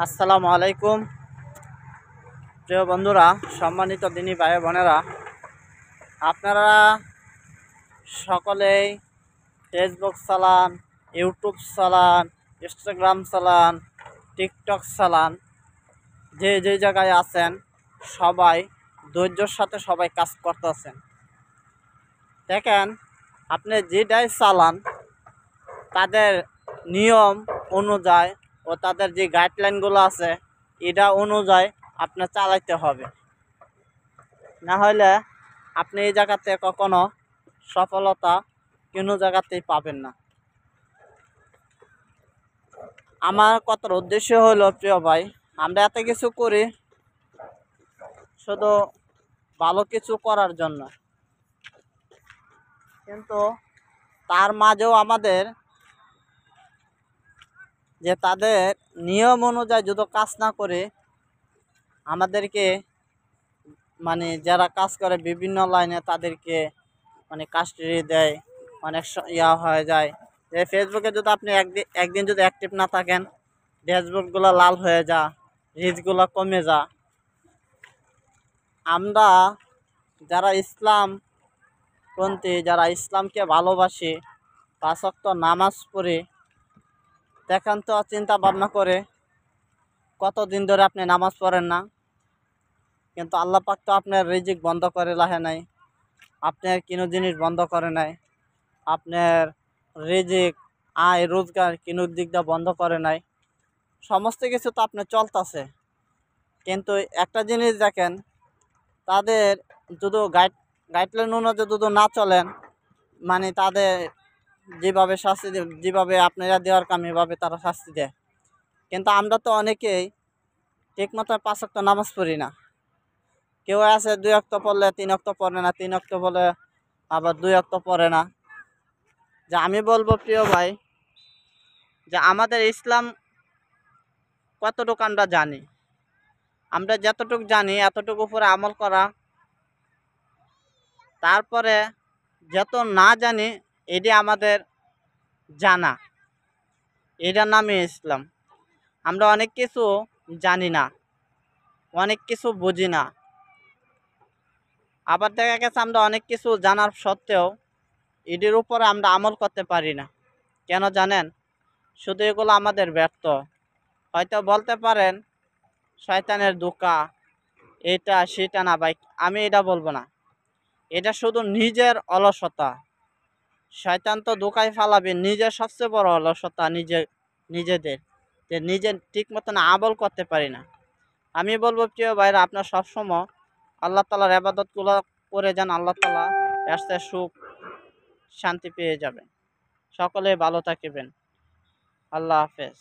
আসসালামু আলাইকুম প্রিয় বন্ধুরা, সম্মানিত দিনী ভাই বোনেরা, আপনারা সকলেই ফেসবুক চালান, ইউটিউব চালান, ইনস্টাগ্রাম চালান, টিকটক চালান, যে যে জায়গায় আছেন সবাই ধৈর্যের সাথে সবাই কাজ করতেছেন। দেখেন, আপনি যেটাই চালান তাদের নিয়ম অনুযায়ী ও তাদের যে গাইডলাইনগুলো আছে এটা অনুযায়ী আপনার চালাইতে হবে, না হলে আপনি এই জায়গাতে কখনো সফলতা কোনো জায়গাতেই পাবেন না। আমার কথার উদ্দেশ্য হলো, প্রিয় ভাই, আমরা এত কিছু করি শুধু ভালো কিছু করার জন্য, কিন্তু তার মাঝেও আমাদের যে তাদের নিয়ম অনুযায়ী যদি কাজ না করে আমাদেরকে যারা কাজ করে বিভিন্ন লাইনে তাদেরকে কাস্টডি দেয়, অনেক ইয়া হয়ে যায়। যে ফেসবুকে যদি আপনি একদিন যদি অ্যাক্টিভ না থাকেন, ড্যাশবোর্ডগুলো লাল হয়ে যা, রিচগুলো কমে যা। আমরা যারা ইসলামপন্থী, যারা ইসলামকে ভালোবাসি, 5 ওয়াক্ত নামাজ পড়ি, দেখেন তো চিন্তা ভাবনা করে কতদিন ধরে আপনি নামাজ পড়েন না, কিন্তু আল্লাহ পাক তো আপনার রিজিক বন্ধ করে রাখে নাই, আপনার কোনো জিনিস বন্ধ করে নাই, আপনার রিজিক আয় রোজগার কোনো দিক দিয়ে বন্ধ করে নাই, সমস্ত কিছু তো আপনার চলতেছে। কিন্তু একটা জিনিস দেখেন, তাদের যদি গাইডলাইন অনুযায়ী যদি না চলেন, তাদের যেভাবে শাস্তি যেভাবে আপনারা দেওয়ার কাম এভাবে তারা শাস্তি দেয়। কিন্তু আমরা তো অনেকেই ঠিক মতো 5 ওয়াক্ত নামাজ পড়ি না। কেউ আছে 2 ওয়াক্ত পড়লে 3 ওয়াক্ত পড়ে না, 3 ওয়াক্ত বলে আবার 2 ওয়াক্ত পড়ে না। যে আমি বলবো, প্রিয় ভাই, যে আমাদের ইসলাম কতটুকু আমরা জানি, আমরা যতটুকু জানি এতটুকু উপরে আমল করা, তারপরে যত না জানি এটি আমাদের জানা, এটার নামই ইসলাম। আমরা অনেক কিছু জানি না, অনেক কিছু বুঝি না, আবার দেখা গেছে আমরা অনেক কিছু জানার সত্ত্বেও এটির উপরে আমরা আমল করতে পারি না। কেন জানেন? শুধু এগুলো আমাদের ব্যর্থ। হয়তো বলতে পারেন শয়তানের ধোঁকা, এটা সেটা না ভাই, আমি এটা বলবো না। এটা শুধু নিজের অলসতা। শয়তান তো ধোঁকায় ফালাবে, নিজের সবচেয়ে বড় অলসতা নিজেদের, যে নিজে ঠিক মতন আমল করতে পারি না। আমি বলবো, প্রিয় ভাইরা, আপনার সবসময় আল্লাহ তাআলার ইবাদতগুলো করে যান, আল্লাহ তাআলা এর চেয়ে সুখ শান্তি পেয়ে যাবেন। সকলে ভালো থাকবেন। আল্লাহ হাফেজ।